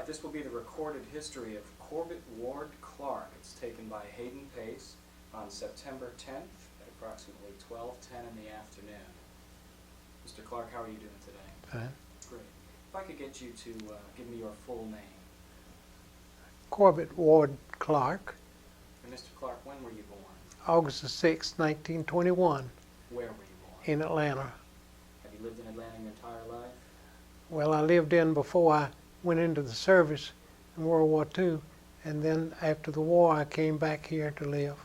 right, this will be the recorded history of Corbett Ward Clark. It's taken by Hayden Pace on September 10th at approximately 12:10 in the afternoon. Mr. Clark, how are you doing today? Fine. Great. If I could get you to give me your full name. Corbett Ward Clark, And Mr. Clark, when were you born? August 6, 1921, Where were you born? in Atlanta. Have you lived in Atlanta your entire life? Well, I lived in before I went into the service in World War II, and then after the war I came back here to live.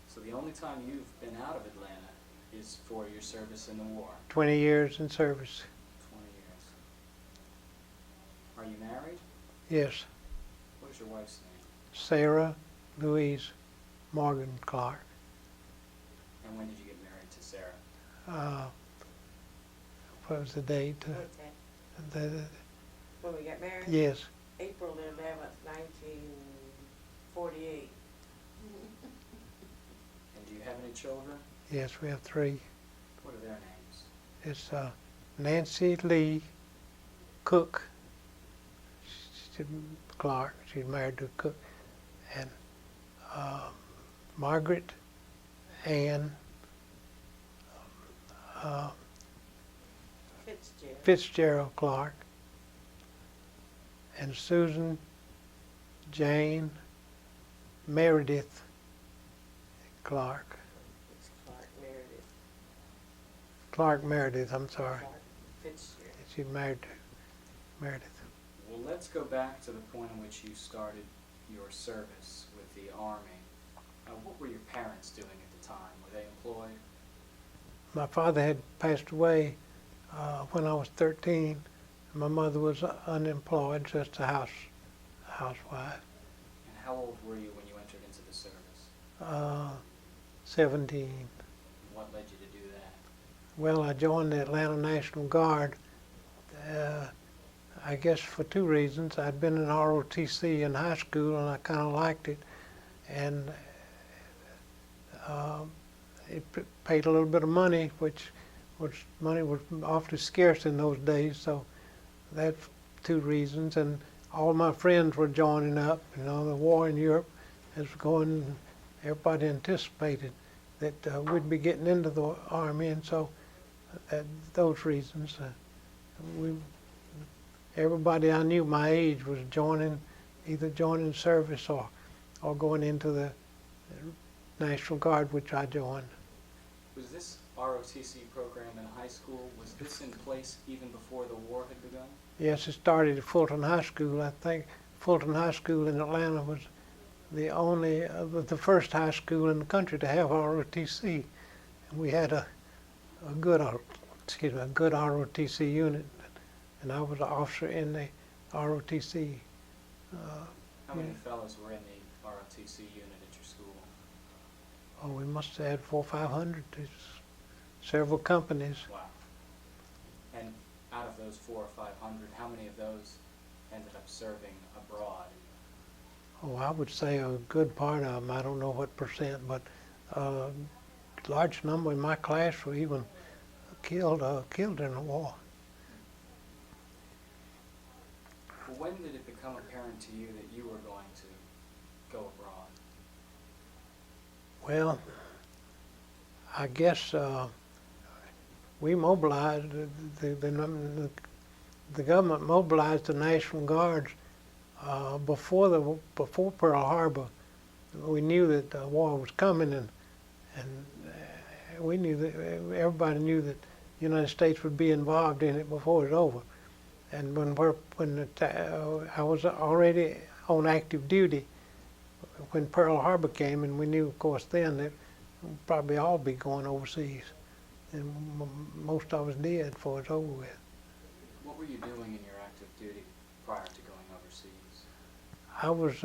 So the only time you've been out of Atlanta is for your service in the war? 20 years in service. 20 years. Are you married? Yes. What is your wife's name? Sarah Louise Morgan Clark. And when did you get married to Sarah? What was the date? When we got married? Yes. April 11th, 1948. And do you have any children? Yes, we have 3. What are their names? It's Nancy Lee Cook Clark. She's married to Cook. And Margaret Ann Fitzgerald Clark. And Susan Jane Meredith Clark. It's Clark Meredith. Clark Meredith, I'm sorry. Clark Fitzgerald. She's married to Meredith. Well, let's go back to the point in which you started your service with the Army. What were your parents doing at the time? Were they employed? My father had passed away when I was 13. My mother was unemployed, just a housewife. And how old were you when you entered into the service? 17. And what led you to do that? Well, I joined the Atlanta National Guard, I guess for 2 reasons. I'd been in ROTC in high school and I kind of liked it. And it paid a little bit of money, which money was awfully scarce in those days. So that's 2 reasons. And all my friends were joining up. You know, the war in Europe is going. Everybody anticipated that we'd be getting into the Army, and so those reasons. Everybody I knew my age was either joining service or going into the National Guard, which I joined. Was this ROTC program in high school, was this in place even before the war had begun? Yes, it started at Fulton High School. I think Fulton High School in Atlanta was the first high school in the country to have ROTC. And we had a good ROTC unit, and I was an officer in the ROTC. How many fellows were in the ROTC unit at your school? Oh, we must have had 400 or 500. There's several companies. Wow. And out of those 400 or 500, how many of those ended up serving abroad? Oh, I would say a good part of them. I don't know what percent, but a large number in my class were even killed in the war. Well, when did it become apparent to you that you were going to go abroad? Well, I guess we mobilized, the government mobilized the National Guards before Pearl Harbor. We knew that the war was coming, and we knew that everybody knew that the United States would be involved in it before it was over. And I was already on active duty when Pearl Harbor came, and we knew, of course, then that we'd probably all be going overseas, and most of us did before it's over with. What were you doing in your active duty prior to going overseas? I was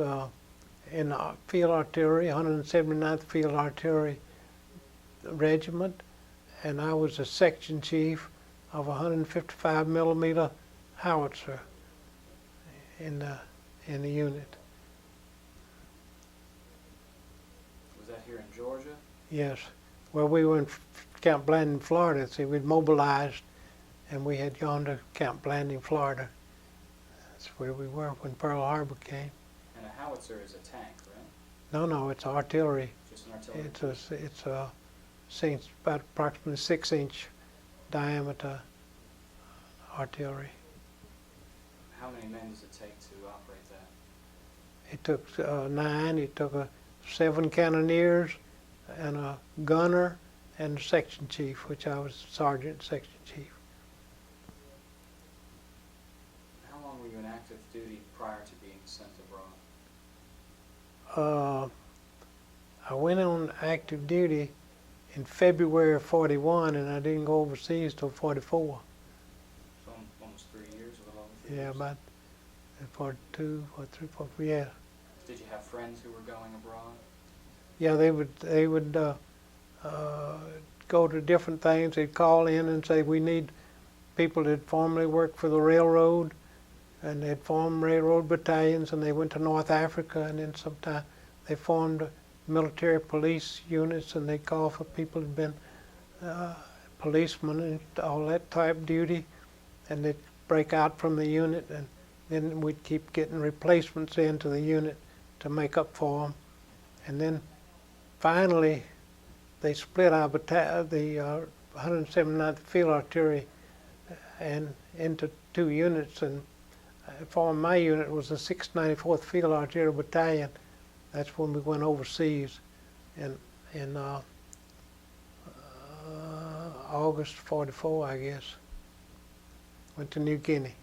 in the Field Artillery, 179th Field Artillery Regiment, and I was a section chief of 155 millimeter howitzer in the unit. Was that here in Georgia? Yes. Well, we were in Camp Blanding, Florida. See, we'd mobilized, and we had gone to Camp Blanding, Florida. That's where we were when Pearl Harbor came. And a howitzer is a tank, right? No, it's artillery. Just an artillery It's a about approximately 6-inch diameter artillery. How many men does it take to operate that? It took 9. It took 7 cannoneers and a gunner and a section chief, which I was sergeant section chief. How long were you in active duty prior to being sent abroad? I went on active duty in February of '41, and I didn't go overseas till '44. So almost 3 years, a little over 3 Yeah, years? about 42, 43, 44, yeah. Did you have friends who were going abroad? Yeah, they would go to different things. They'd call in and say, we need people that formerly worked for the railroad, and they'd form railroad battalions, and they went to North Africa, and then sometime they formed military police units, and they called for people who'd been policemen and all that type duty, and they'd break out from the unit, and then we'd keep getting replacements into the unit to make up for them. And then finally they split our the 179th Field Artillery and into 2 units, and for my unit was the 694th Field Artillery Battalion. That's when we went overseas in August '44, I guess. Went to New Guinea.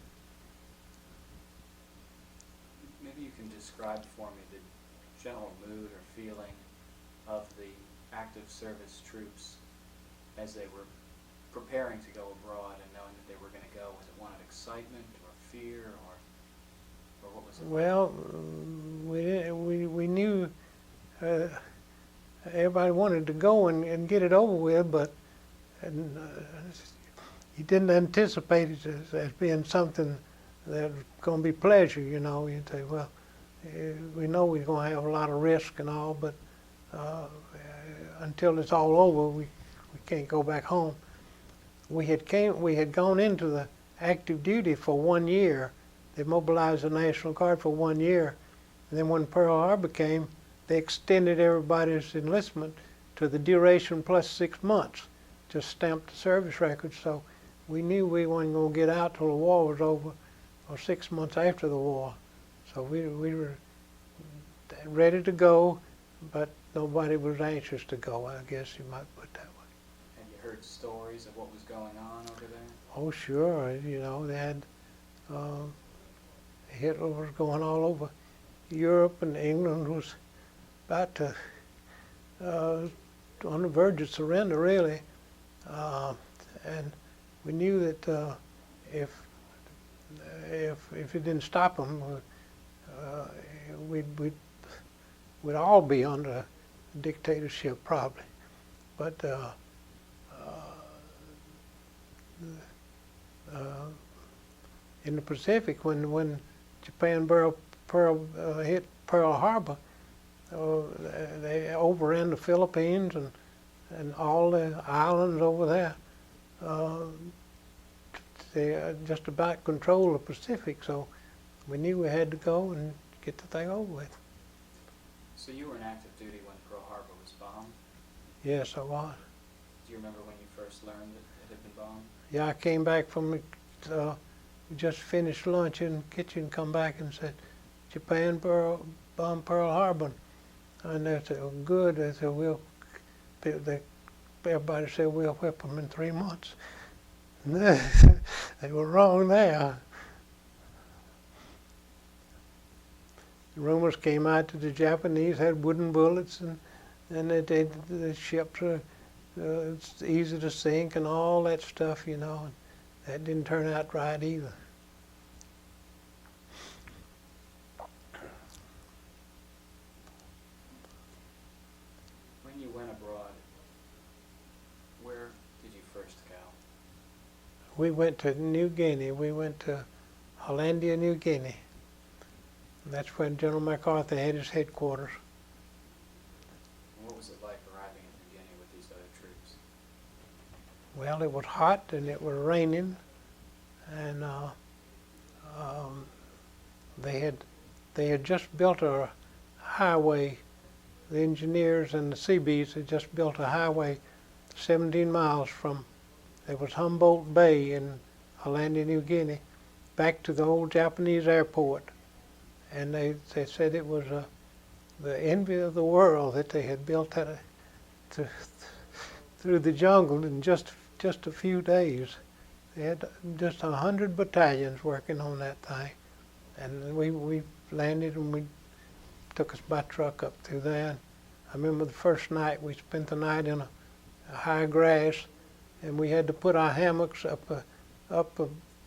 Maybe you can describe for me the general mood or feeling of the active service troops as they were preparing to go abroad and knowing that they were going to go. Was it one of excitement or fear, or what was it? Well, we knew everybody wanted to go and get it over with, but you didn't anticipate it as being something that was going to be pleasure, you know. You'd say, well, we know we're going to have a lot of risk and all, but until it's all over, we can't go back home. We had gone into the active duty for 1 year. They mobilized the National Guard for 1 year, and then when Pearl Harbor came, they extended everybody's enlistment to the duration plus 6 months, just stamped the service record. So we knew we weren't going to get out till the war was over, or 6 months after the war. So we were ready to go, but nobody was anxious to go, I guess you might put it that way. Have you heard stories of what was going on over there? Oh, sure. You know, they had Hitler was going all over Europe, and England was about to on the verge of surrender, really. And we knew that if it didn't stop them, we'd all be under dictatorship probably. But in the Pacific, when Japan hit Pearl Harbor, they overran the Philippines and all the islands over there. They just about controlled the Pacific, so we knew we had to go and get the thing over with. So you were in active duty when Pearl Harbor was bombed? Yes, I was. Do you remember when you first learned that it had been bombed? Yeah, I came back from just finished lunch in the kitchen, come back and said, Japan bombed Pearl Harbor. And they said, oh, good. They said, everybody said, we'll whip them in 3 months. They were wrong there. The rumors came out that the Japanese had wooden bullets, and that the ships are it's easy to sink and all that stuff, you know. And that didn't turn out right either. When you went abroad, where did you first go? We went to New Guinea. We went to Hollandia, New Guinea. And that's when General MacArthur had his headquarters. And what was it like arriving in New Guinea with these other troops? Well, it was hot and it was raining, and they had just built a highway. The engineers and the Seabees had just built a highway 17 miles from, it was Humboldt Bay in Hollandia, New Guinea, back to the old Japanese airport. And they said it was the envy of the world that they had built that through the jungle in just a few days. They had just 100 battalions working on that thing. And we landed and we took us by truck up through there. I remember the first night we spent the night in a high grass, and we had to put our hammocks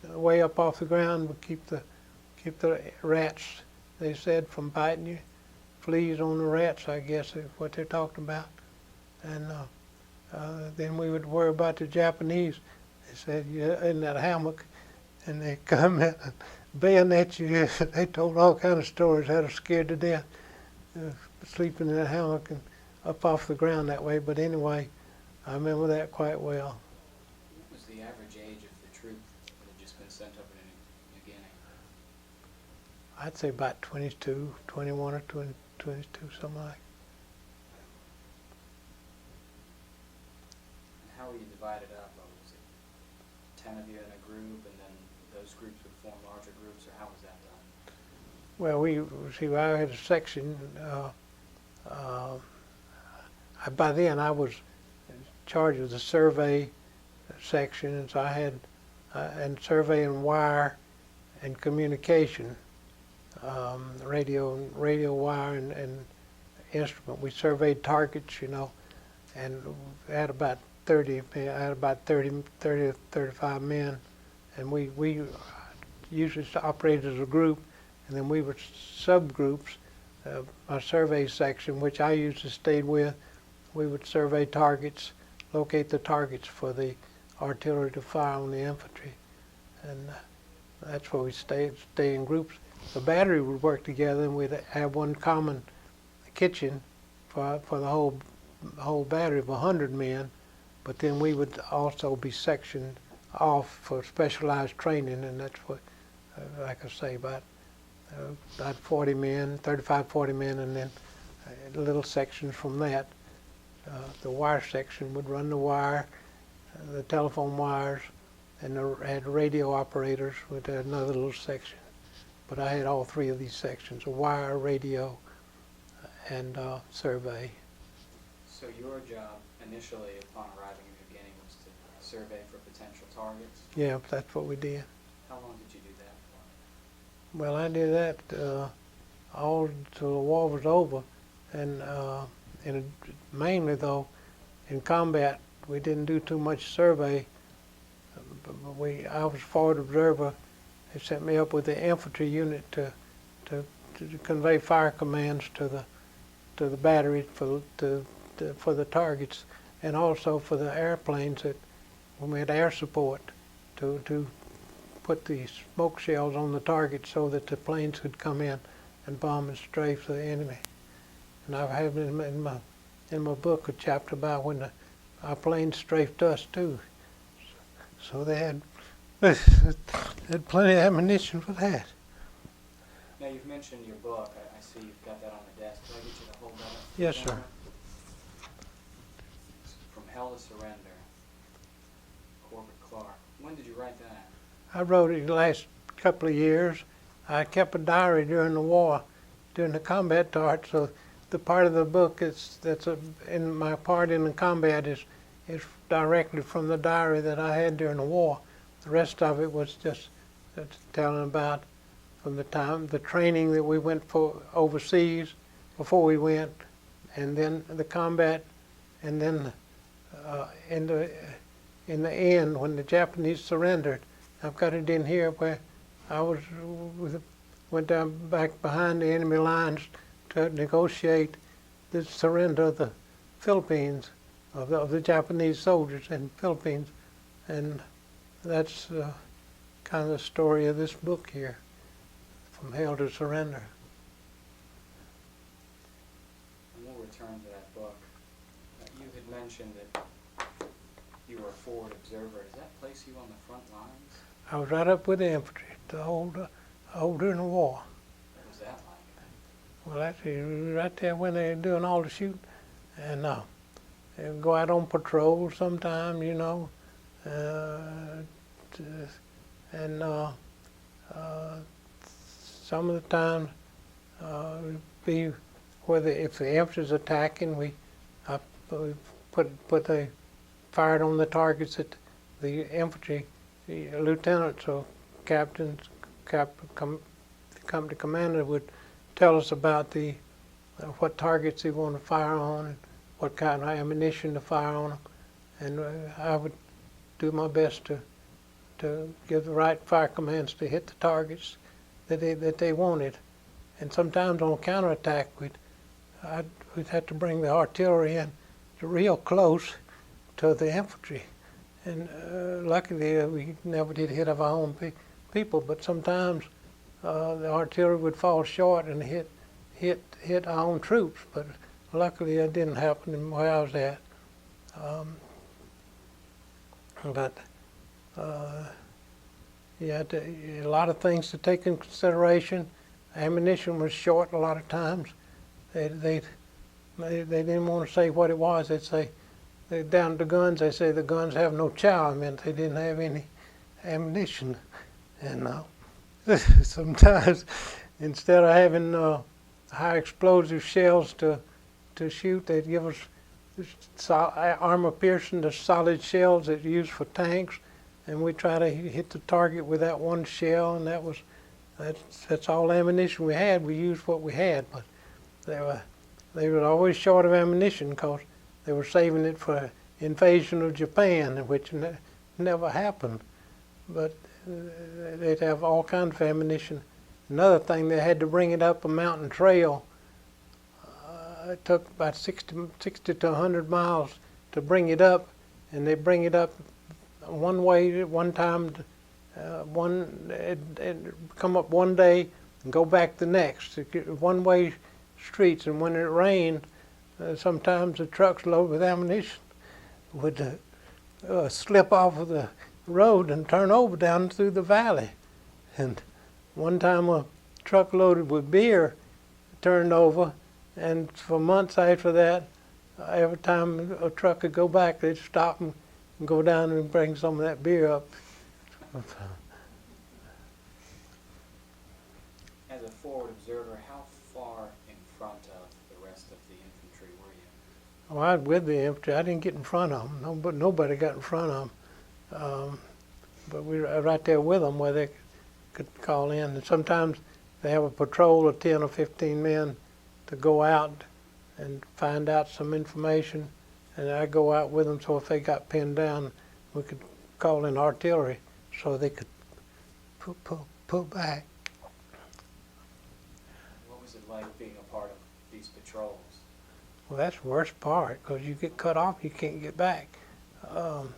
way up off the ground to keep the rats, they said, from biting you. Fleas on the rats, I guess, is what they're talking about. And then we would worry about the Japanese. They said, "You're in that hammock," and they come in and bayonet you. They told all kind of stories how they're scared to death, sleeping in that hammock and up off the ground that way. But anyway, I remember that quite well. What was the average age of the troop that had just been sent up in New Guinea? I'd say about 22, 21 or 22, something like. And how were you divided up? Was it 10 of you in a group, and then those groups would form larger groups, or how was that done? Well, I had a section. By then, I was in charge of the survey section, and so I had and survey and wire and communication, radio wire and instrument. We surveyed targets, and I had about 30 or 35 men, and we usually operated as a group, and then we were subgroups. Our survey section, which I usually stayed with, we would survey targets, locate the targets for the artillery to fire on the infantry, and that's where we stay in groups. The battery would work together, and we'd have one common kitchen for the whole battery of 100 men, but then we would also be sectioned off for specialized training, and that's what, like I say, about 40 men, 35, 40 men, and then little sections from that. The wire section would run the wire, the telephone wires, and had radio operators with another little section. But I had all three of these sections: a wire, radio, and survey. So your job initially upon arriving in New Guinea was to survey for potential targets? Yeah, that's what we did. How long did you do that for? Well, I did that all till the war was over, and mainly though, in combat, we didn't do too much survey. I was forward observer. They sent me up with the infantry unit to convey fire commands to the battery for the targets, and also for the airplanes that when we had air support to put the smoke shells on the target so that the planes could come in and bomb and strafe the enemy. And I have in my book a chapter about when our planes strafed us too. So they had plenty of ammunition for that. Now you've mentioned your book. I see you've got that on the desk. Can I get you to hold that up? Yes, sir. From Hell to Surrender, Corbett Clark. When did you write that? I wrote it the last couple of years. I kept a diary during the war, during the combat part. So the part of the book in my part in the combat is directly from the diary that I had during the war. The rest of it was just telling about from the training that we went for overseas before we went, and then the combat, and then in the end when the Japanese surrendered. I've got it in here where I went down back behind the enemy lines to negotiate the surrender of the Philippines, of the Japanese soldiers in the Philippines, and that's kind of the story of this book here, From Hell to Surrender. And we'll return to that book. You had mentioned that you were a forward observer. Does that place you on the front lines? I was right up with the infantry the whole during the war. Well, actually, right there when they're doing all the shooting, and they go out on patrol sometime, you know, t- and some of the time be whether if the infantry's attacking, we put the fired on the targets that the infantry, the lieutenants or captains, company commander would tell us about the what targets they want to fire on and what kind of ammunition to fire on them, and I would do my best to give the right fire commands to hit the targets that they wanted. And sometimes on counterattack, we'd have to bring the artillery in real close to the infantry. And luckily, we never did hit of our own people, but sometimes the artillery would fall short and hit our own troops. But luckily, that didn't happen where I was at. Yeah, a lot of things to take in consideration. Ammunition was short a lot of times. They didn't want to say what it was. They'd say, down to the guns, they say the guns have no chow. I meant they didn't have any ammunition. And sometimes, instead of having high explosive shells to shoot, they'd give us armor-piercing, the solid shells that you use for tanks, and we try to hit the target with that one shell, and that's all ammunition we had. We used what we had, but they were always short of ammunition because they were saving it for invasion of Japan, which never happened. But they'd have all kinds of ammunition. Another thing, they had to bring it up a mountain trail. It took about 60 to 100 miles to bring it up, and they bring it up one way one time. It'd come up one day and go back the next. One-way streets, and when it rained, sometimes the trucks loaded with ammunition would slip off of the road and turn over down through the valley. And one time a truck loaded with beer turned over, and for months after that, every time a truck would go back, they'd stop and go down and bring some of that beer up. As a forward observer, how far in front of the rest of the infantry were you? Well, I was with the infantry. I didn't get in front of them. Nobody got in front of them. But we were right there with them where they could call in. And sometimes they have a patrol of 10 or 15 men to go out and find out some information. And I go out with them, so if they got pinned down, we could call in artillery so they could pull back. What was it like being a part of these patrols? Well, that's the worst part, because you get cut off, you can't get back. Because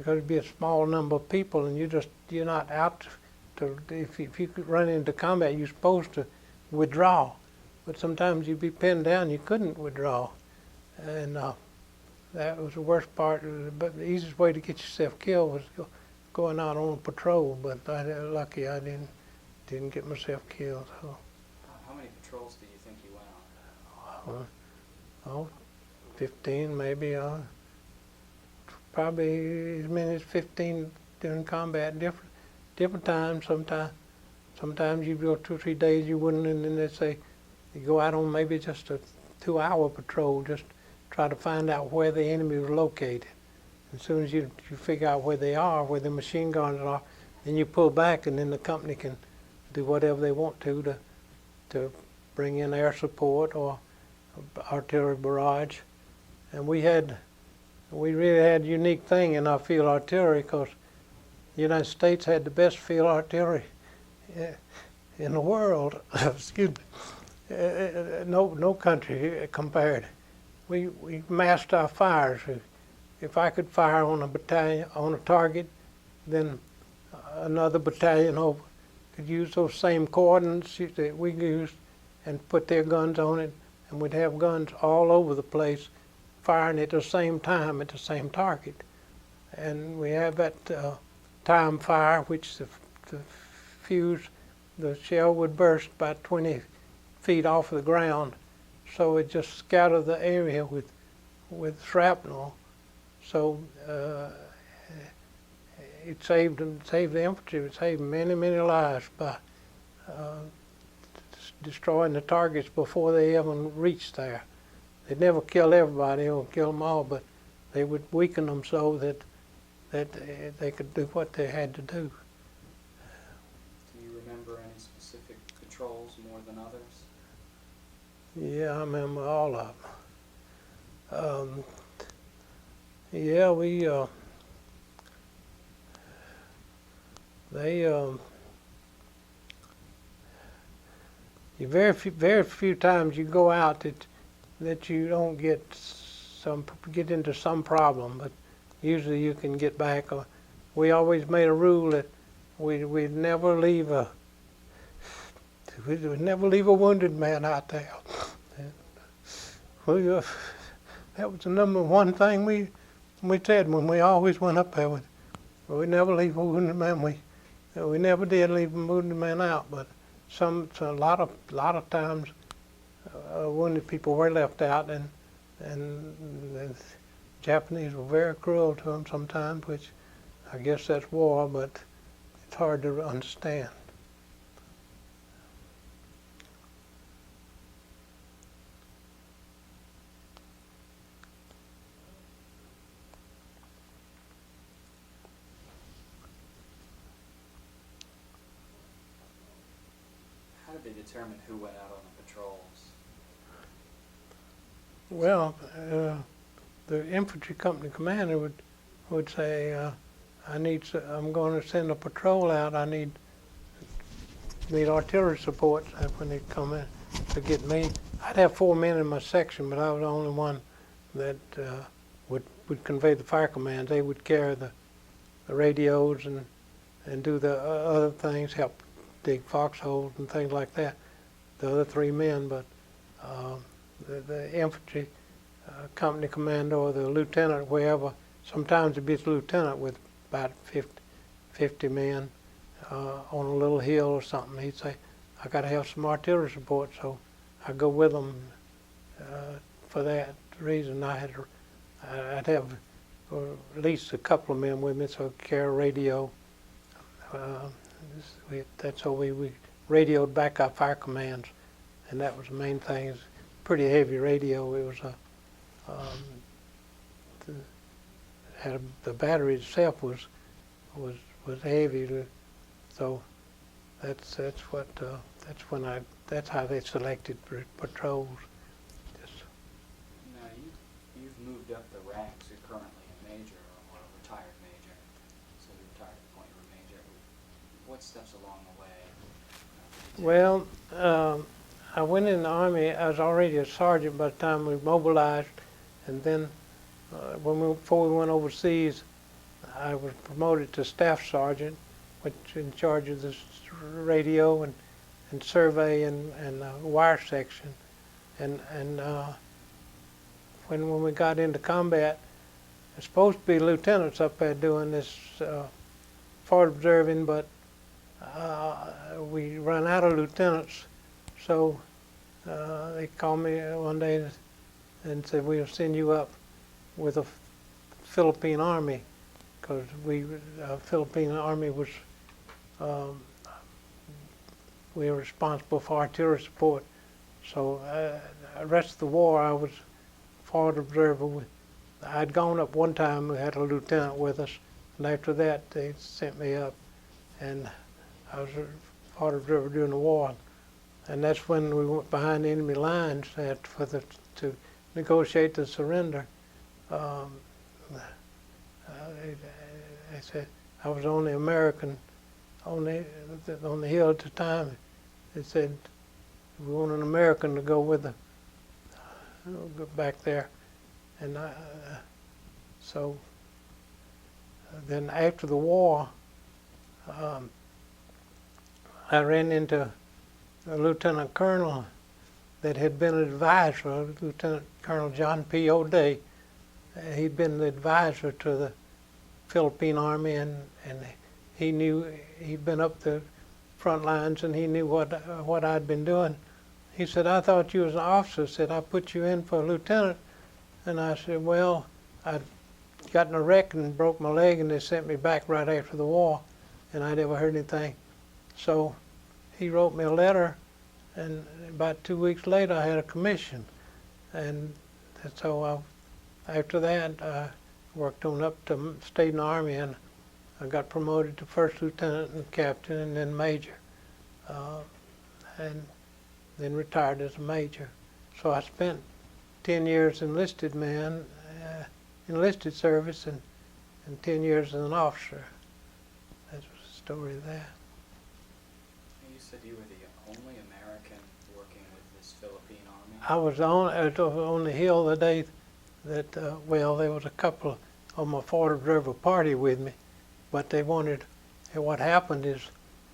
it'd be a small number of people, and you're not out to, if you could run into combat, you're supposed to withdraw. But sometimes you'd be pinned down, you couldn't withdraw. And that was the worst part. But the easiest way to get yourself killed was going out on a patrol. But lucky I didn't get myself killed. So. How many patrols do you think you went on? 15 maybe. Probably as many as 15 during combat. Different times. Sometimes you'd go 2 or 3 days you wouldn't, and then they'd say you go out on maybe just a 2-hour patrol, just try to find out where the enemy was located. As soon as you figure out where they are, where the machine guns are, then you pull back, and then the company can do whatever they want to bring in air support or artillery barrage. And we really had a unique thing in our field artillery, because the United States had the best field artillery in the world. Excuse me. No country compared. We masked our fires. If I could fire on a battalion, on a target, then another battalion over could use those same coordinates that we used and put their guns on it, and we'd have guns all over the place firing at the same time at the same target. And we have that time fire, which the fuse, the shell would burst about 20 feet off of the ground, so it just scattered the area with shrapnel. So it saved the infantry. It saved many lives by destroying the targets before they even reached there. They'd never kill everybody or kill them all, but they would weaken them so that they could do what they had to do. Do you remember any specific patrols more than others? Yeah, I remember all of them. Yeah, very few times you go out that you don't get into some problem, but usually you can get back. We always made a rule that we'd never leave a wounded man out there. That was the number one thing we said when we always went up there. We never leave a wounded man. We never did leave a wounded man out, but a lot of times wounded people were left out, and the Japanese were very cruel to them sometimes, which I guess that's war, but it's hard to understand. How did they determine who went out on the patrols? Well, the infantry company commander would say, I'm going to send a patrol out. I need artillery support. When they come in to get me, I'd have 4 men in my section, but I was the only one that would convey the fire commands. They would carry the radios and do the other things, help dig foxholes and things like that. The other 3 men, but the infantry company commander or the lieutenant, wherever, sometimes it'd be the lieutenant with about 50 men on a little hill or something. He'd say, I got to have some artillery support, so I go with them for that reason. I'd have at least a couple of men with me, so I'd carry a radio. That's how we radioed back our fire commands, and that was the main thing. It was a pretty heavy radio. It was the battery itself was heavy, so that's how they selected patrols. Now you've moved up the ranks. You're currently a major or a retired major, so you retired at the point you were a major. What steps along the way? Well, I went in the Army. I was already a sergeant by the time we mobilized, and then before we went overseas, I was promoted to staff sergeant, which in charge of the radio and survey and wire section. And when we got into combat, it's supposed to be lieutenants up there doing this forward observing, but we ran out of lieutenants, so they called me one day and said, we'll send you up with a Philippine Army, because Philippine Army was, we were responsible for artillery support. So the rest of the war I was forward observer. I'd gone up one time, we had a lieutenant with us, and after that they sent me up, and I was a forward observer during the war. And that's when we went behind the enemy lines to negotiate the surrender. I said I was the only American on the hill at the time. They said we want an American to go with go back there, and so then after the war, I ran into a lieutenant colonel that had been an advisor, Lieutenant Colonel John P. O'Day. He'd been the advisor to the Philippine Army, and he'd been up the front lines, and he knew what I'd been doing he said, I thought you was an officer. Said, I put you in for a lieutenant. And I said, well, I'd gotten a wreck and broke my leg, and they sent me back right after the war, and I never heard anything. So he wrote me a letter, and about 2 weeks later I had a commission. And so after that I worked on up to stayed in the Army, and I got promoted to first lieutenant and captain and then major, and then retired as a major. So I spent 10 years enlisted man, enlisted service, and 10 years as an officer. That's the story of that. You said you were the only American working with this Philippine Army? I was on the hill the day that, well, there was a couple of my Ford Observer party with me, but they wanted, and what happened is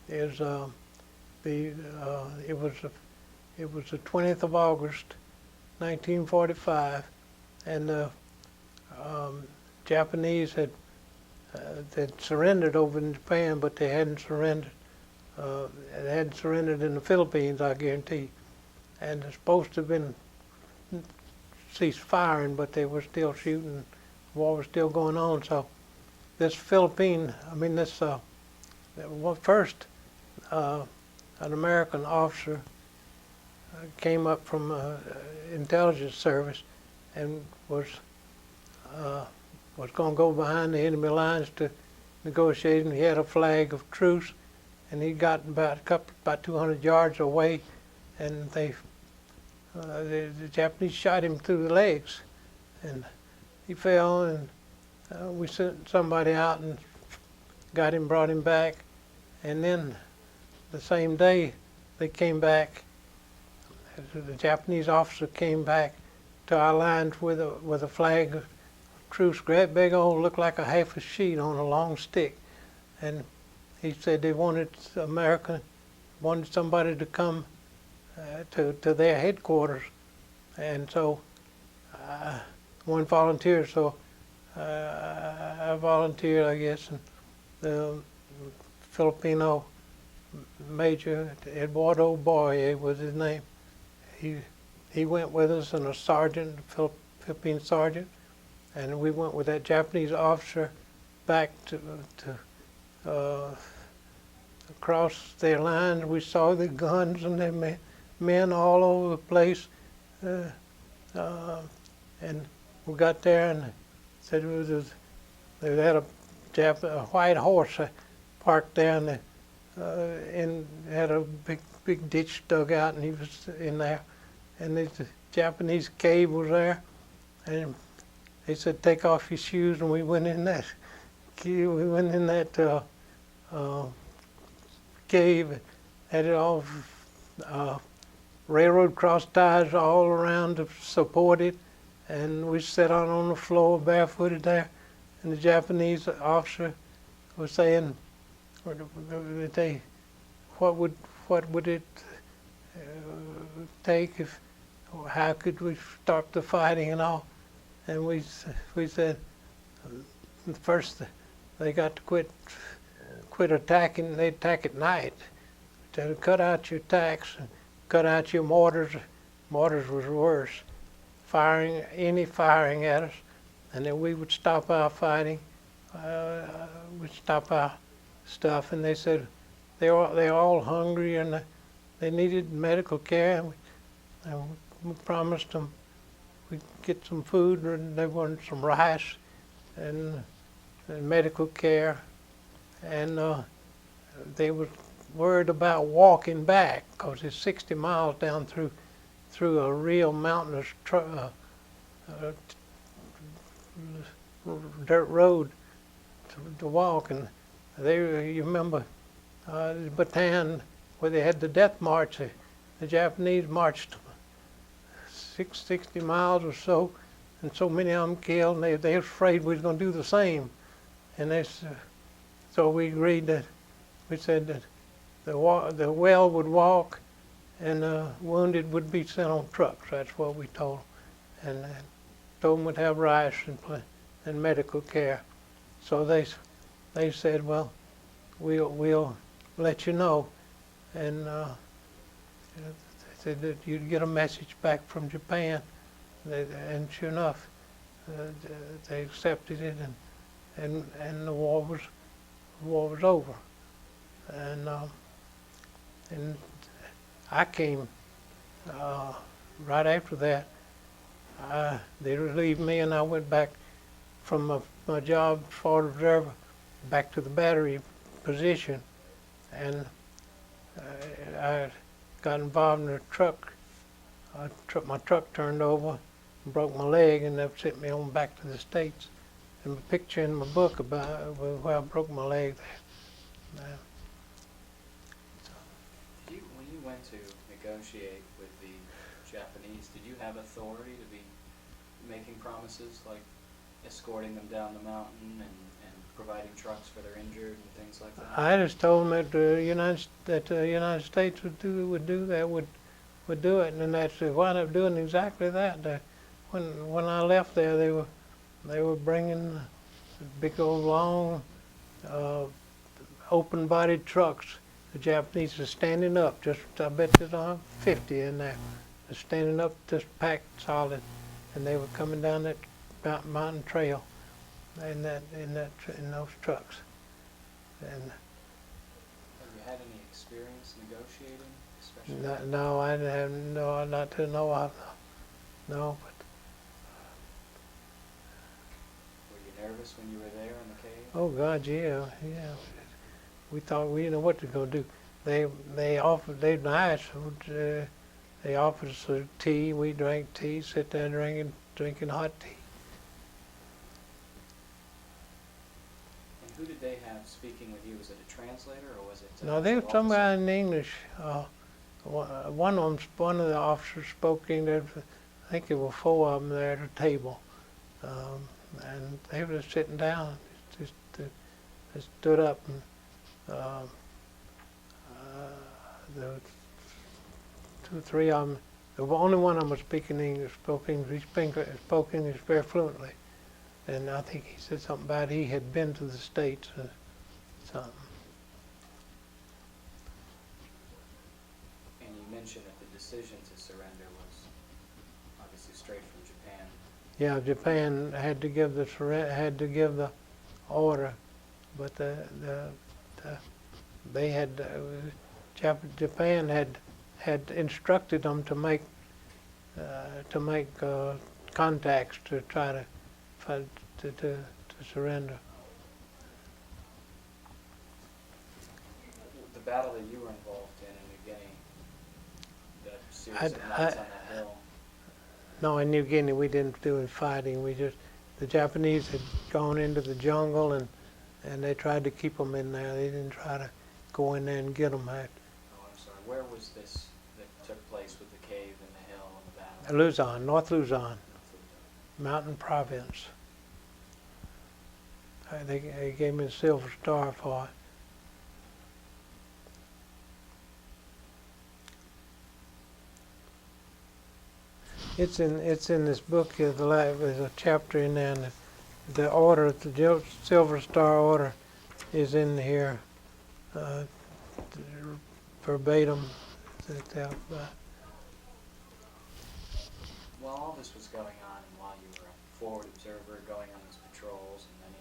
it was the 20th of August, 1945, and the Japanese had they'd surrendered over in Japan, but they hadn't surrendered. They hadn't surrendered in the Philippines, I guarantee. And it's supposed to have been ceased firing, but they were still shooting. The war was still going on. So this first an American officer came up from intelligence service and was going to go behind the enemy lines to negotiate, and he had a flag of truce, and he got about 200 yards away, and the Japanese shot him through the legs, and he fell, and we sent somebody out and got him, brought him back, and then the same day they came back. The Japanese officer came back to our lines with a flag of truce, great big old, looked like a half a sheet on a long stick, and he said they wanted somebody to come to their headquarters, and so one volunteer. So I volunteered, I guess, and the Filipino Major Eduardo Boye was his name. He went with us, and a sergeant, Philippine sergeant, and we went with that Japanese officer back to across their lines. We saw the guns and the men all over the place, and we got there and said they had a white horse parked there, and had a big ditch dug out, and he was in there, and the Japanese cave was there, and they said, take off your shoes, and we went in that cave, had it all railroad cross ties all around to support it, and we sat on the floor barefooted there, and the Japanese officer was saying, what would it take if, or how could we start the fighting and all? And we said, first they got to quit attacking. They attack at night. To cut out your attacks, cut out your mortars. Mortars was worse. Any firing at us, and then we would stop our fighting. We'd stop our stuff, and they said they're all hungry and they needed medical care, and we promised them we'd get some food, and they wanted some rice and medical care, and they were worried about walking back because it's 60 miles down through a real mountainous dirt road to walk. And you remember Bataan, where they had the death march. The Japanese marched 60 miles or so, and so many of them killed, and they were afraid we was going to do the same. And so we agreed that, we said that the well would walk, and wounded would be sent on trucks. That's what we told them. And told them we'd have rice and medical care. So they said, well, we'll let you know. And said that you'd get a message back from Japan, and sure enough, they accepted it, and the war was over, and I came right after that. They relieved me, and I went back from my job as forward observer back to the battery position, and I got involved in a truck. My truck turned over, broke my leg, and they sent me on back to the States. And a picture in my book about where I broke my leg there. When you went to negotiate with the Japanese, did you have authority to be making promises like escorting them down the mountain and providing trucks for their injured and things like that? I just told them that the United States would do that, would do it, and they wound up doing exactly that. When I left there, they were bringing big old long open-bodied trucks. The Japanese are standing up. I bet there's 50 in there. They're standing up, just packed solid, and they were coming down that mountain trail in those trucks. And have you had any experience negotiating, especially? no, I haven't. No, not to know of. No, but Were you nervous when you were there in the cave? oh God, yeah. We thought we didn't know what to go do. They offered. They nice. They offered us tea. We drank tea. Sit there drinking hot tea. And who did they have speaking with you? Was it a translator or was it? No, there was some guy in English. One of the officers spoke English. I think there were 4 of them there at a table, and they were just sitting down. They stood up, and there were 2 or 3 of them. The only one of them was speaking English. Spoke English. He spoke English very fluently, and I think he said something about he had been to the States or something. And you mentioned that the decision to surrender was obviously straight from Japan. Yeah, Japan had to give the order, but Japan had instructed them to make contacts to try to surrender. The battle that you were involved in New Guinea, the series of nights on that hill. No, in New Guinea we didn't do any fighting. The Japanese had gone into the jungle and they tried to keep them in there. They didn't try to go in there and get them out. Oh, I'm sorry. Where was this that took place with the cave and the hill and the battle? Luzon, North Luzon, Mountain Province. They gave me a Silver Star for it. It's in this book here. There's a chapter in there, and the order, the Silver Star order, is in here verbatim. While all this was going on, and while you were a forward observer going on these patrols, and then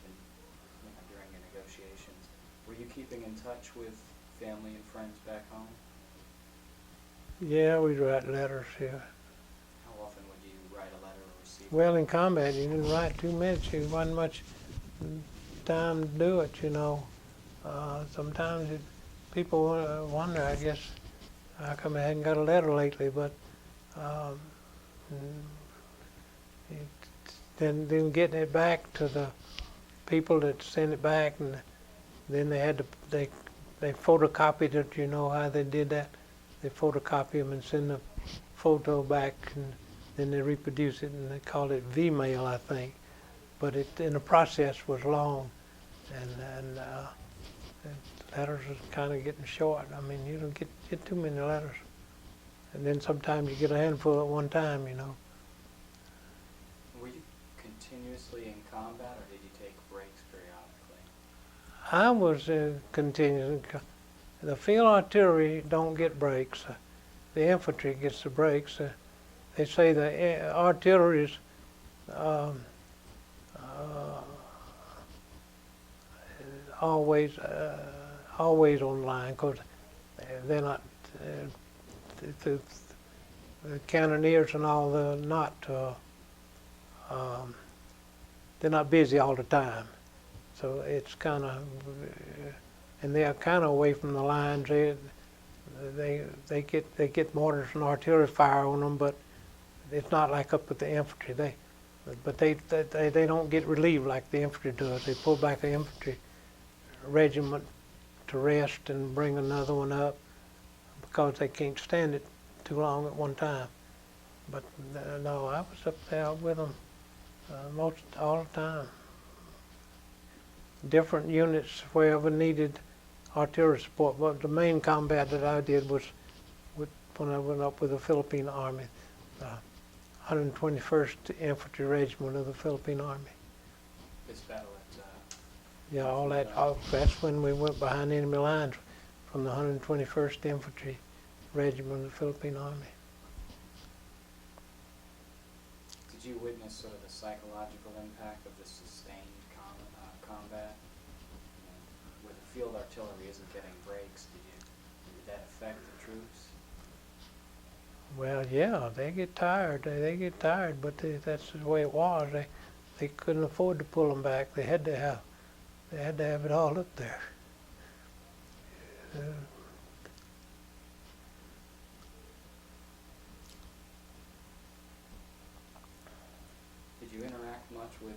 even during your negotiations, were you keeping in touch with family and friends back home? Yeah, we'd write letters here. How often would you write a letter or receive? Well, in combat, you didn't write 2 minutes. There wasn't much time to do it, you know. Sometimes people wonder, I guess, how come I hadn't got a letter lately, but then getting it back to the people that sent it back, and then they photocopied it. You know how they did that? They photocopy them and send the photo back, and then they reproduce it, and they call it V-mail, I think. But the process was long, and letters was kind of getting short. I mean, you don't get too many letters, and then sometimes you get a handful at one time, you know. Were you continuously in combat, or did you take breaks periodically? I was continuing. The field artillery don't get breaks. the infantry gets the breaks. They say the artillery's um, always on the line, because they're not the cannoneers and all. They're not busy all the time, so it's kind of, and they're kind of away from the lines. They get mortars and artillery fire on them, but it's not like up with the infantry. They don't get relieved like the infantry does. They pull back the infantry regiment to rest and bring another one up, because they can't stand it too long at one time. But no, I was up there with them most all the time. Different units wherever needed artillery support. But the main combat that I did was when I went up with the Philippine Army, 121st Infantry Regiment of the Philippine Army. This battle at Yeah, all that. That's when we went behind enemy lines from the 121st Infantry Regiment of the Philippine Army. Did you witness sort of the psychological impact of the sustained combat? Where the field artillery isn't getting breaks, did that affect the troops? Well, yeah, they get tired. They get tired, but that's the way it was. They couldn't afford to pull them back. They had to have it all up there. Did you interact much with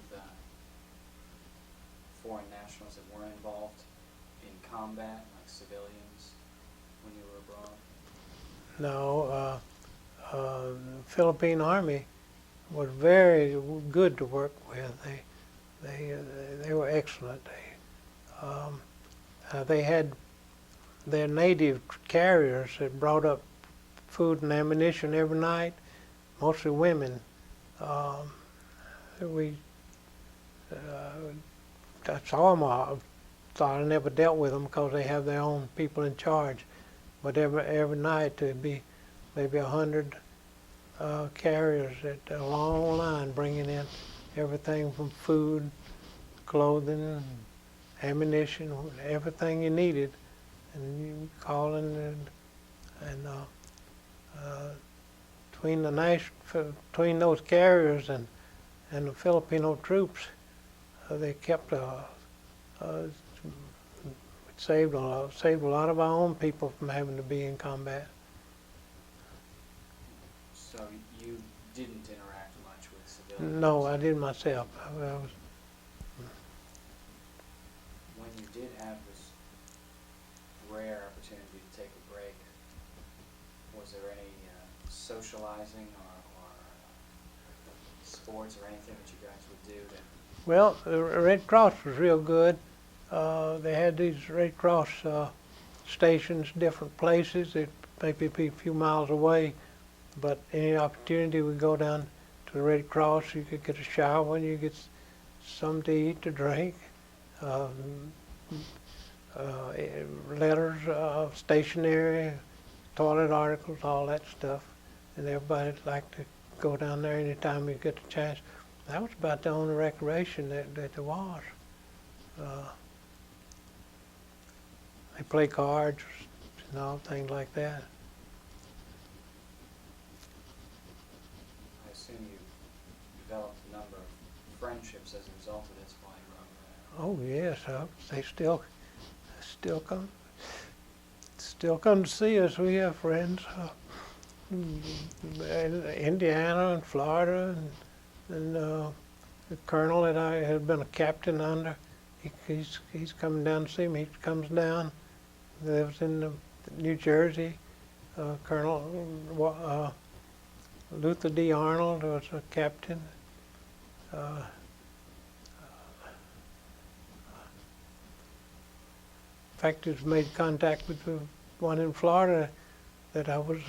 foreign nationals that weren't involved in combat, like civilians, when you were abroad? No, the Philippine Army was very good to work with. They were excellent. They had their native carriers that brought up food and ammunition every night, mostly women. I saw them all. Thought I never dealt with them because they have their own people in charge. But every night there'd be maybe 100 carriers at a long line bringing in everything from food, clothing, ammunition, everything you needed. And you call in and between those carriers and the Filipino troops, they kept saved a lot of our own people from having to be in combat. So you didn't interact much with civilians? No, I did myself. I was, when you did have this rare opportunity to take a break, was there any socializing or sports or anything that you guys would do to... well, the Red Cross was real good. They had these Red Cross stations, different places. It maybe be a few miles away, but any opportunity we go down to the Red Cross. You could get a shower, and you get something to eat, to drink, letters, stationery, toilet articles, all that stuff. And everybody liked to go down there anytime you get the chance. That was about the only recreation that there was. They play cards, things like that. I assume you developed a number of friendships as a result of this while you were over there. Oh yes, they still come to see us. We have friends in Indiana and Florida, and the colonel that I had been a captain under, he's coming down to see me. He comes down, lives in New Jersey. Colonel Luther D. Arnold was a captain. In fact, he's made contact with the one in Florida that I was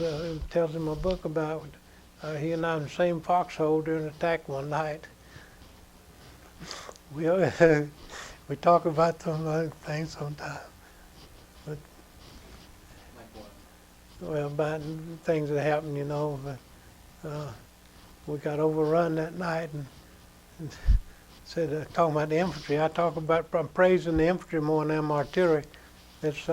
tells in my book about. He and I in the same foxhole during an attack one night. We talk about some other things sometimes. But Like what? well, about things that happened, you know. But, we got overrun that night, and said, talking about the infantry, I'm praising the infantry more than them artillery. It's,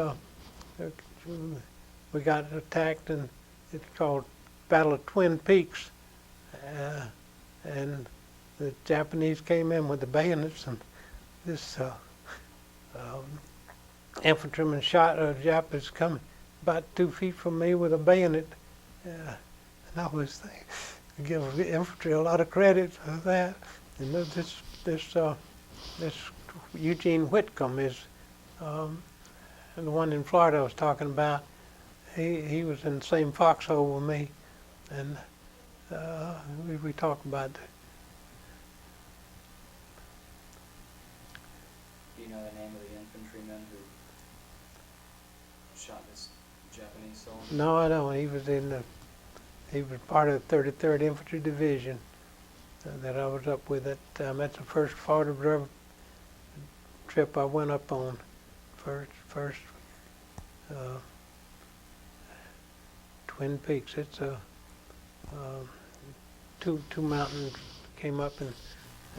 we got attacked, and it's called Battle of Twin Peaks. And the Japanese came in with the bayonets, and this infantryman shot a Japanese coming about 2 feet from me with a bayonet. And I was thinking, give the infantry a lot of credit for that. And this Eugene Whitcomb is the one in Florida I was talking about. He was in the same foxhole with me, and we talked about that. Do you know the name of the infantryman who shot this Japanese soldier? No, I don't. He was part of the 33rd Infantry Division that I was up with at that time. That's the first Florida River trip I went up on. First Twin Peaks. It's two mountains came up, and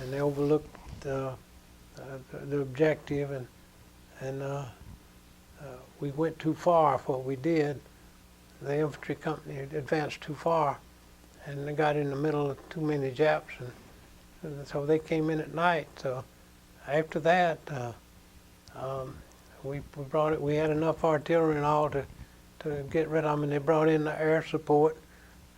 they overlooked the objective, and we went too far for what we did. The infantry company advanced too far, and they got in the middle of too many Japs, and so they came in at night. So after that, we brought it. We had enough artillery and all to get rid of them, and they brought in the air support,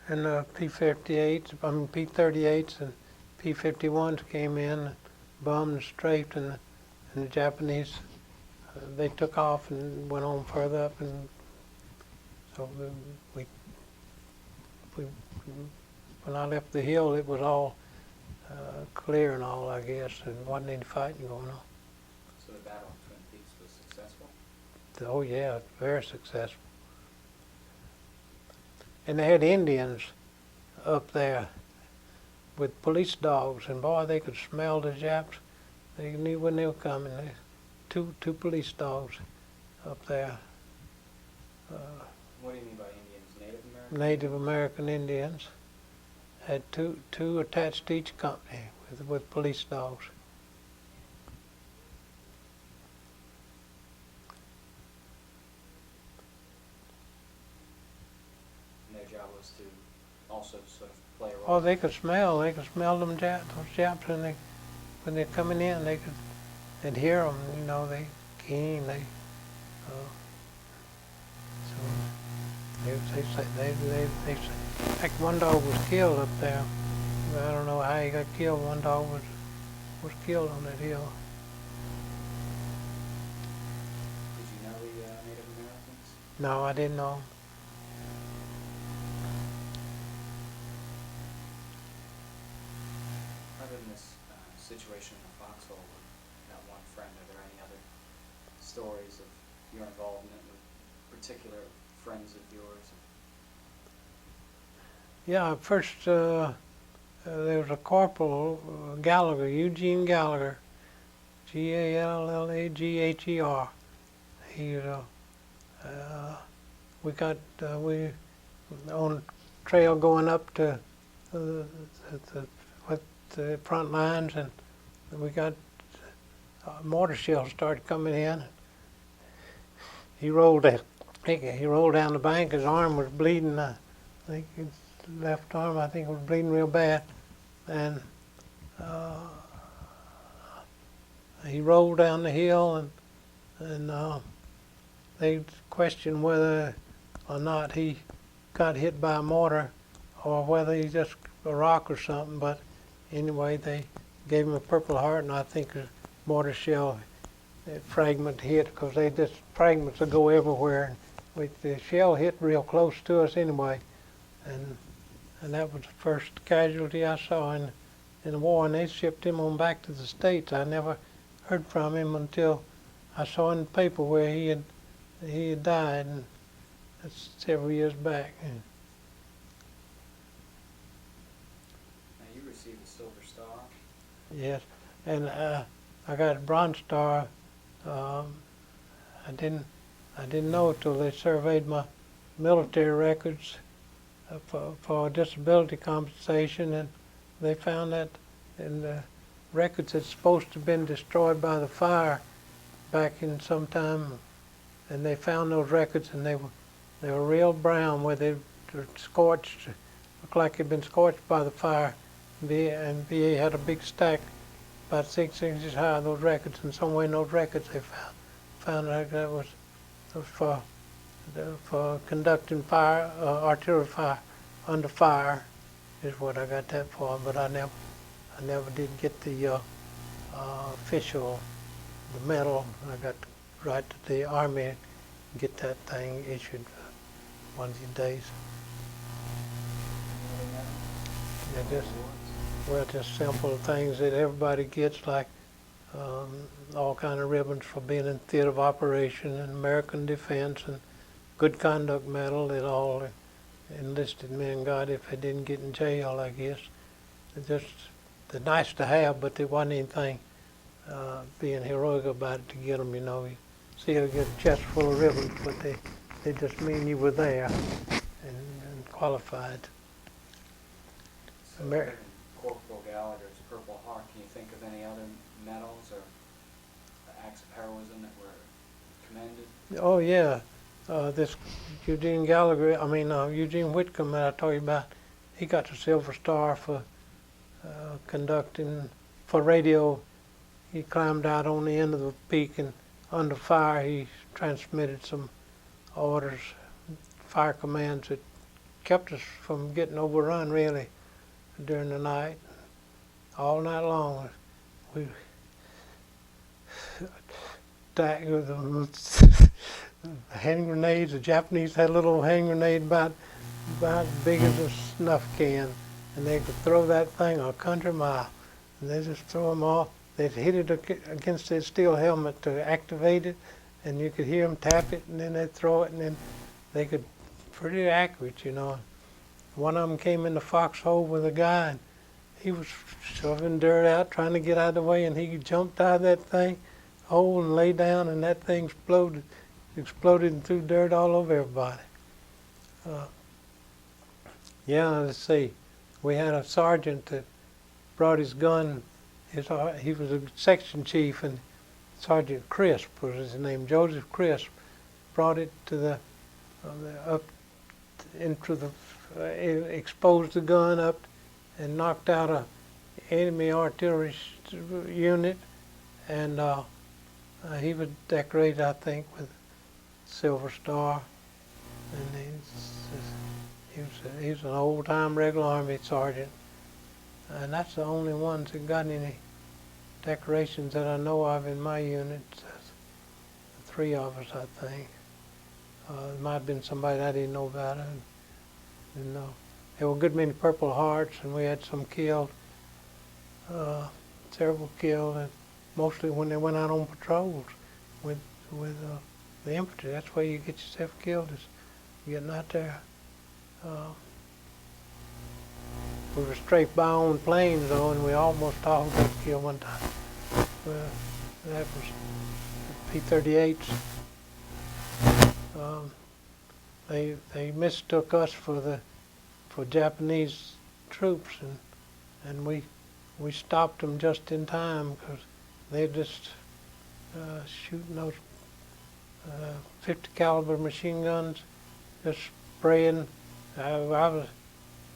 and the P-38s and P-51s came in, and bombed and strafed, and the Japanese they took off and went on further up, and so we when I left the hill, it was all clear and all, I guess, and wasn't any fighting going on. So the Battle of Twin Peaks was successful? Oh yeah, very successful. And they had Indians up there with police dogs, and boy, they could smell the Japs. They knew when they were coming. Two police dogs up there. What do you mean by Indians? Native American? Native American Indians had two attached to each company with police dogs. And their job was to also sort of play a role? Oh, they could smell them Japs, those Japs, when they're coming in, they'd hear them, you know, they keen, they in fact, one dog was killed up there. I don't know how he got killed. One dog was killed on that hill. Did you know the Native Americans? No, I didn't know. Other than this situation in the foxhole with that one friend, are there any other stories of your involvement with particular friends of yours? Yeah, first there was a Corporal Gallagher, Eugene Gallagher, Gallagher. He we on a trail going up to the front lines, and we got mortar shells started coming in. He rolled down the bank. His arm was bleeding. I think his left arm, I think, was bleeding real bad, and he rolled down the hill, and they questioned whether or not he got hit by a mortar or whether he just a rock or something. But anyway, they gave him a Purple Heart, and I think a mortar shell fragment hit, because fragments will go everywhere. And the shell hit real close to us anyway, and that was the first casualty I saw in the war. And they shipped him on back to the States. I never heard from him until I saw in the paper where he had died, and that's several years back. Now, you received a Silver Star. Yes, and I got a Bronze Star. I didn't know it till they surveyed my military records for disability compensation, and they found that in the records that's supposed to have been destroyed by the fire back in some time, and they found those records, and they were real brown, where they were scorched, looked like they'd been scorched by the fire. And VA had a big stack about 6 inches high of those records, and somewhere in those records they found that was for conducting fire, artillery fire under fire, is what I got that for. But I never did get the official, the medal. I got to write to the Army and get that thing issued one of these days. Yeah, just simple things that everybody gets, like all kind of ribbons for being in theater of operation and American Defense and Good Conduct Medal that all enlisted men got if they didn't get in jail, I guess. They're nice to have, but there wasn't anything being heroic about it to get them, you know. You see them get a chest full of ribbons, but they just mean you were there and qualified. So other than Corporal Gallagher's Purple Heart, can you think of any other medals or acts of heroism that were commended? Oh yeah, this Eugene Whitcomb that I told you about, he got the Silver Star for conducting for radio. He climbed out on the end of the peak, and under fire he transmitted some orders, fire commands that kept us from getting overrun really during the night, all night long. We hand grenades. The Japanese had a little hand grenade about as big as a snuff can, and they could throw that thing a country mile. And they just throw them off. They'd hit it against their steel helmet to activate it, and you could hear them tap it, and then they'd throw it, and then they could, pretty accurate, you know. One of them came in the foxhole with a guy, and he was shoving dirt out, trying to get out of the way, and he jumped out of that hole and lay down, and that thing exploded and threw dirt all over everybody. Let's see. We had a sergeant that brought his gun. He was a section chief, and Sergeant Crisp was his name. Joseph Crisp brought it to exposed the gun up and knocked out a enemy artillery unit, and he was decorated, I think, with Silver Star, and he was an old-time regular Army sergeant, and that's the only ones that got any decorations that I know of in my unit. The 3 of us, I think. There might have been somebody I didn't know about. Didn't know. There were a good many Purple Hearts, and we had some killed, several killed, and mostly when they went out on patrols with the infantry. That's where you get yourself killed, is getting out there. We were strafed by on planes though, and we almost all got killed one time. That was P-38s. They mistook us for Japanese troops, and we stopped them just in time, because they just shooting those 50 caliber machine guns, just spraying. I was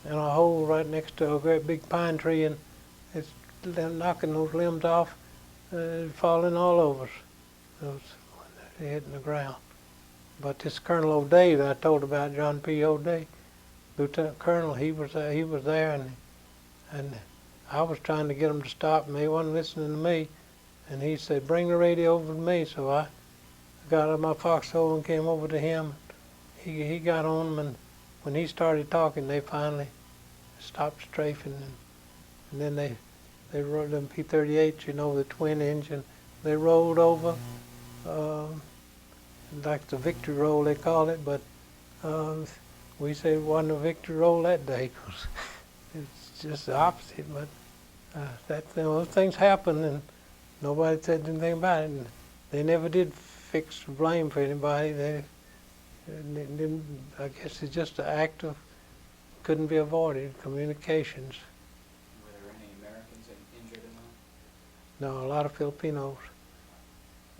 in a hole right next to a great big pine tree, and it's knocking those limbs off, falling all over us. Those when they're hitting the ground. But this Colonel O'Day that I told about, John P. O'Day, Lieutenant Colonel, he was there, and I was trying to get him to stop, and he wasn't listening to me. And he said, "Bring the radio over to me." So I got out of my foxhole and came over to him. He got on them, and when he started talking, they finally stopped strafing, and then they rolled them P-38s, you know, the twin engine. They rolled over, like the victory roll they call it, but we say it wasn't a victory roll that day, because it's just the opposite. But those things happen, and nobody said anything about it. And they never did fix the blame for anybody. And then I guess it's just an act of couldn't be avoided, communications. Were there any Americans injured in that? No, a lot of Filipinos.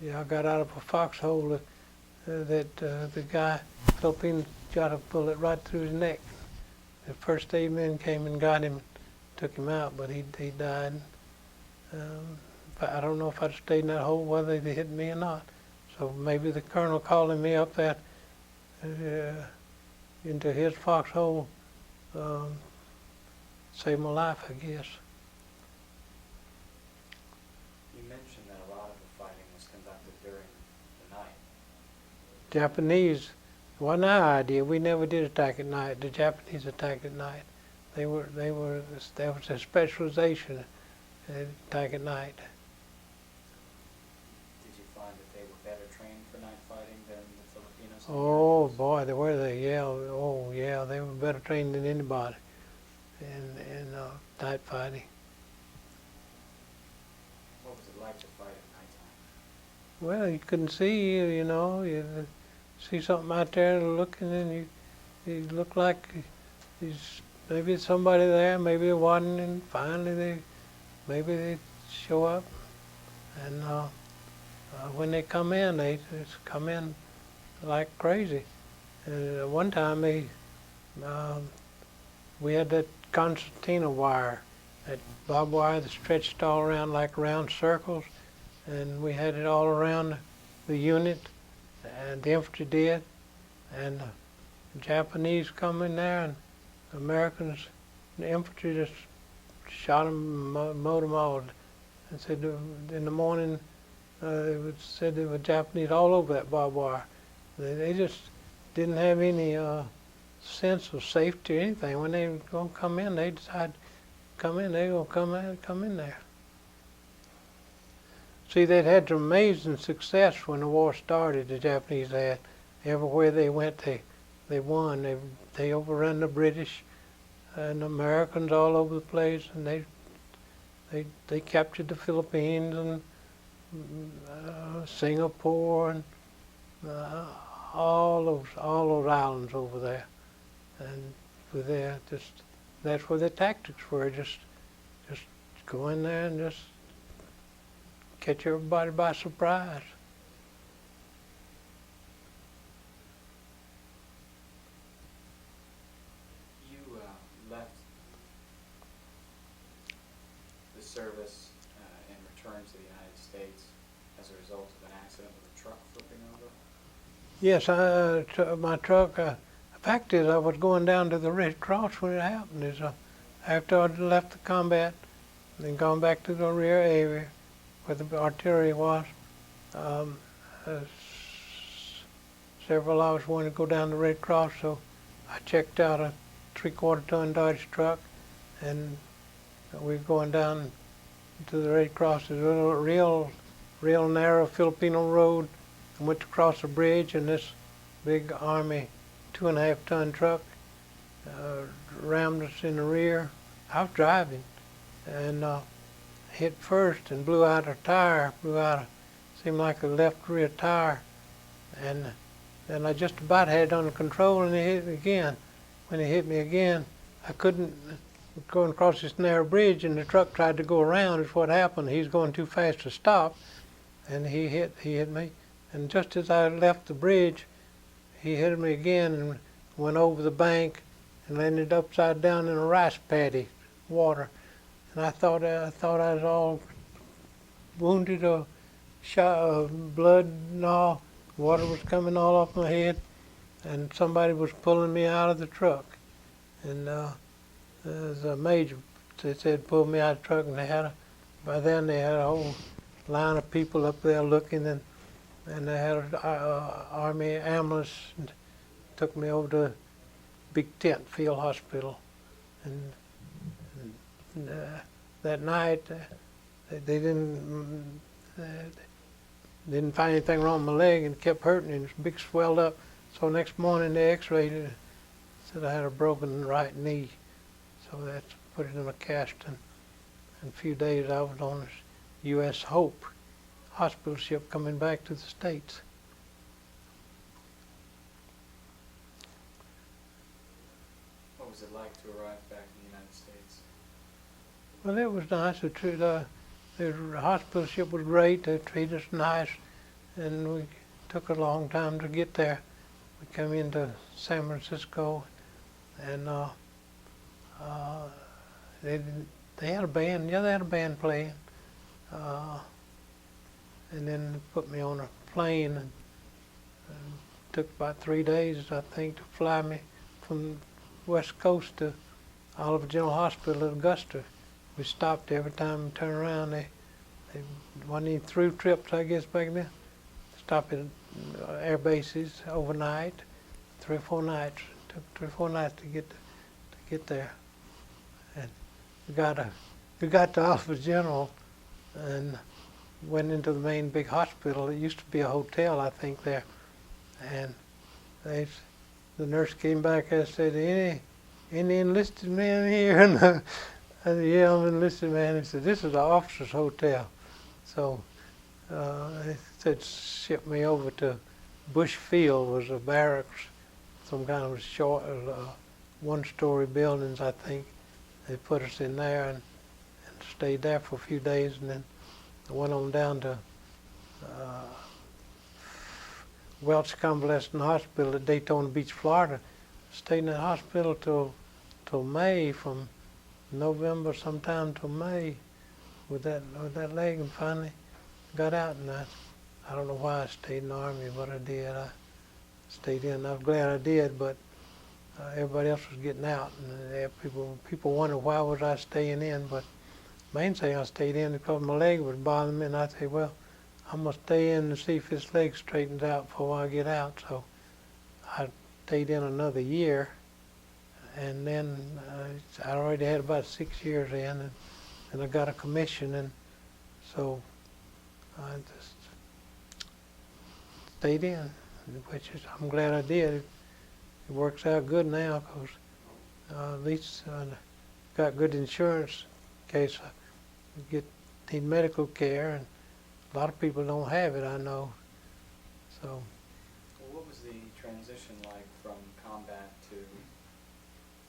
Yeah, I got out of a foxhole that the guy, Filipino, shot a bullet right through his neck. The first aid men came and got him, took him out, but he died. I don't know if I'd stayed in that hole, whether they hit me or not. So maybe the colonel calling me up that into his foxhole saved my life, I guess. You mentioned that a lot of the fighting was conducted during the night. Japanese, it wasn't our idea. We never did attack at night. The Japanese attacked at night. That was their specialization, attack at night. Did you find that they were better trained for night fighting than the Filipinos? Oh boy, yeah, oh yeah, they were better trained than anybody in night fighting. What was it like to fight at nighttime? Well, you couldn't see, you know, you see something out there looking, and you look like maybe it's somebody there, maybe it wasn't, and finally maybe they show up, and when they come in, they just come in like crazy. And one time we had that concertina wire, that barbed wire that stretched all around like round circles, and we had it all around the unit, and the infantry did, and the Japanese come in there, and the Americans, the infantry just shot them, mowed them all, and said in the morning, said there were Japanese all over that barbed wire. They just didn't have any sense of safety or anything. When they were going to come in, they decided to come in. They were going to come in there. See, they'd had some amazing success when the war started. The Japanese had. Everywhere they went, they won. They overran the British and the Americans all over the place, and they captured the Philippines and Singapore and all those islands over there, and that's where their tactics were. Just go in there and just catch everybody by surprise. You left the service and returned to the United States as a result of an accident with a truck flipping over? Yes, my truck. The fact is, I was going down to the Red Cross when it happened. After I left the combat, and then gone back to the rear area where the artillery was. Several hours wanted to go down to the Red Cross, so I checked out a 3/4 ton Dodge truck, and we were going down to the Red Cross. It was a real narrow Filipino road, and went across the bridge, and this big Army 2.5 ton truck rammed us in the rear. I was driving, and hit first and blew out a tire, seemed like a left rear tire, and then I just about had it under control, and he hit me again. When he hit me again, I couldn't go across this narrow bridge, and the truck tried to go around. Is what happened. He's going too fast to stop, and he hit me. And just as I left the bridge, he hit me again and went over the bank and landed upside down in a rice paddy, water. And I thought I was all wounded or shot, blood and all. Water was coming all off my head, and somebody was pulling me out of the truck. And there's a major, they said, pulled me out of the truck, and by then they had a whole line of people up there looking, and they had an Army ambulance and took me over to Big Tent Field Hospital. And that night, they didn't find anything wrong with my leg, and it kept hurting, and it was big swelled up. So next morning they x-rayed it, said I had a broken right knee. So that's put it in a cast, and in a few days I was on this U.S. Hope hospital ship coming back to the States. was it like to arrive back in the United States? Well, it was nice. The hospital ship was great. They treated us nice, and we took a long time to get there. We came into San Francisco, and they had a band. Yeah, they had a band playing, and then they put me on a plane, and took about 3 days, I think, to fly me from West Coast to Oliver General Hospital at Augusta. We stopped every time we turned around. They wasn't any through trips, I guess, back then. Stop at air bases overnight, 3 or 4 nights. Took 3 or 4 nights to get there. And we got to Oliver General and went into the main big hospital. It used to be a hotel, I think, there. And the nurse came back and said, any enlisted men here? And I said, yeah, I'm an enlisted man. He said, this is an officer's hotel. So they said, ship me over to Bush Field, was a barracks, some kind of short, one-story buildings, I think. They put us in there and stayed there for a few days, and then I went on down to Welch Convalescent Hospital at Daytona Beach, Florida. Stayed in that hospital till May, from November sometime till May with that leg, and finally got out. And I don't know why I stayed in the Army, but I did. I stayed in. I'm glad I did, but everybody else was getting out, and people wondered why was I staying in. But main thing I stayed in because my leg was bothering me, and I said, well, I'm going to stay in and see if this leg straightens out before I get out. So I stayed in another year, and then I already had about 6 years in, and I got a commission, and so I just stayed in, which is, I'm glad I did. It works out good now because at least I got good insurance in case I need medical care, and a lot of people don't have it, I know. So. Well, what was the transition like from combat to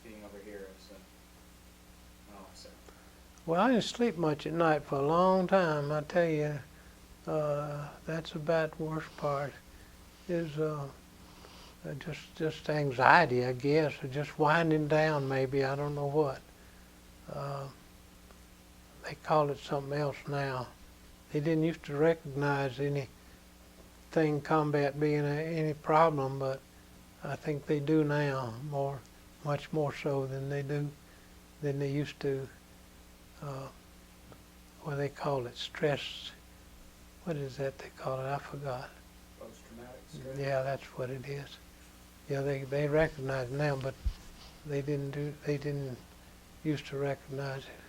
being over here as an officer? Well, I didn't sleep much at night for a long time. I tell you, that's about the worst part. Is just anxiety, I guess, or just winding down. Maybe, I don't know what. They call it something else now. They didn't used to recognize anything combat being any problem, but I think they do now, much more so than they used to. What they call it, stress. What is that they call it? I forgot. Post-traumatic stress? Yeah, that's what it is. Yeah, they recognize it now, but they didn't used to recognize it.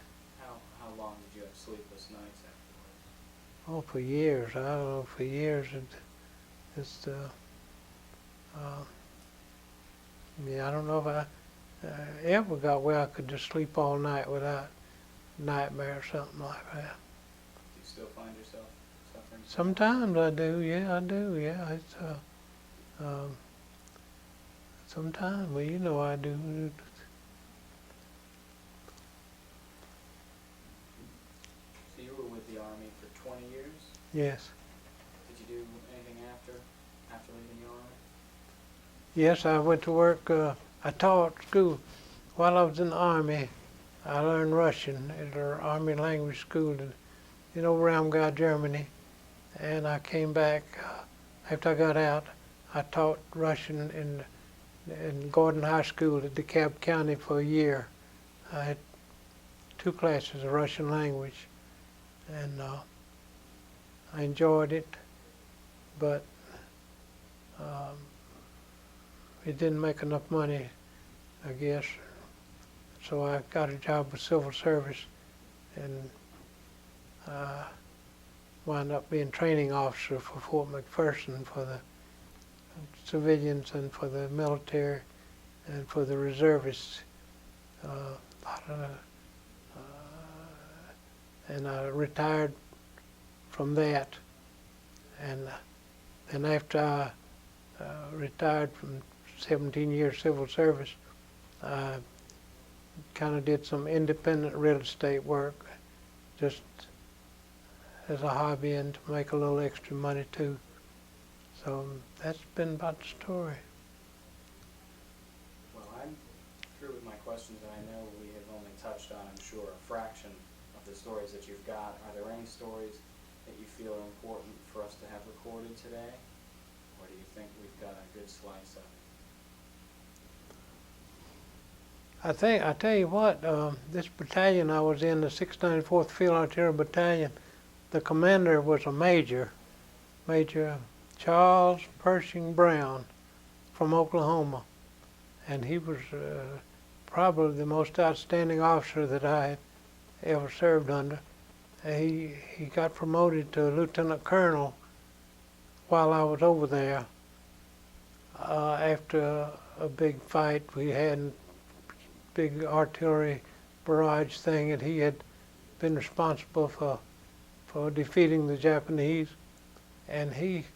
How long did you have sleepless nights afterwards? Oh, for years. I don't know, for years. I don't know if I ever got where I could just sleep all night without nightmare or something like that. Do you still find yourself suffering? Sometimes I do, yeah, I do, yeah. It's sometimes, well, you know I do. So you were with the Army for 20 years? Yes. Did you do anything after leaving the Army? Yes, I went to work. I taught school. While I was in the Army, I learned Russian at our Army language school in Ramgau, Germany. And I came back after I got out. I taught Russian in Gordon High School at DeKalb County for a year. I had 2 classes of Russian language, and I enjoyed it, but it didn't make enough money, I guess. So I got a job with civil service, and wound up being training officer for Fort McPherson for the civilians and for the military and for the reservists. And I retired from that. And then after I retired from 17 years civil service, I kind of did some independent real estate work, just as a hobby and to make a little extra money too. So that's been about the story. Well, I'm through with my questions, and I know we have only touched on, I'm sure, a fraction of the stories that you've got. Are there any stories that you feel are important for us to have recorded today? Or do you think we've got a good slice of it? I tell you what, this battalion I was in, the 694th Field Artillery Battalion, the commander was a Major Charles Pershing Brown from Oklahoma. And he was probably the most outstanding officer that I had ever served under. He got promoted to lieutenant colonel while I was over there after a big fight we had, big artillery barrage thing, and he had been responsible for defeating the Japanese, and he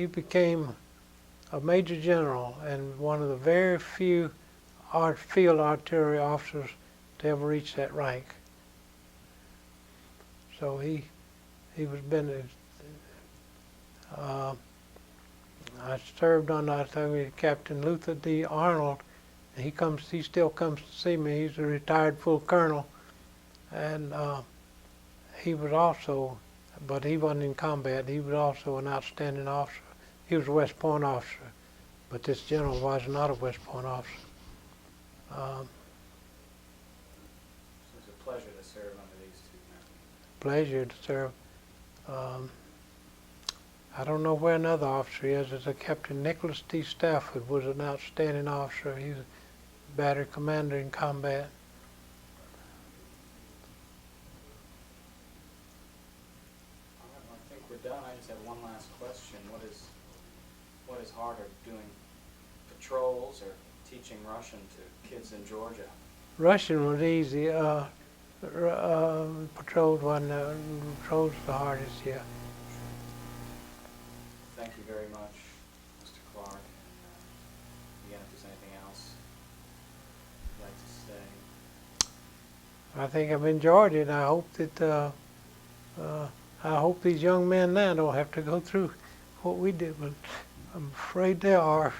became a major general and one of the very few field artillery officers to ever reach that rank. So he was been. I served under, I think, Captain Luther D. Arnold. He still comes to see me. He's a retired full colonel, and he was also, but he wasn't in combat. He was also an outstanding officer. He was a West Point officer, but this general was not a West Point officer. It's a pleasure to serve under these two men. Pleasure to serve. I don't know where another officer is. There's a Captain Nicholas T. Stafford was an outstanding officer. He's a battery commander in combat. All right, well, I think we're done. I just have one last question. What is harder, doing patrols or teaching Russian to kids in Georgia? Russian was easy. Patrols wasn't. Patrols the hardest, yeah. Thank you very much, Mr. Clark. And again, if there's anything else you'd like to say. I think I've enjoyed it. I hope that I hope these young men now don't have to go through what we did, but I'm afraid they are.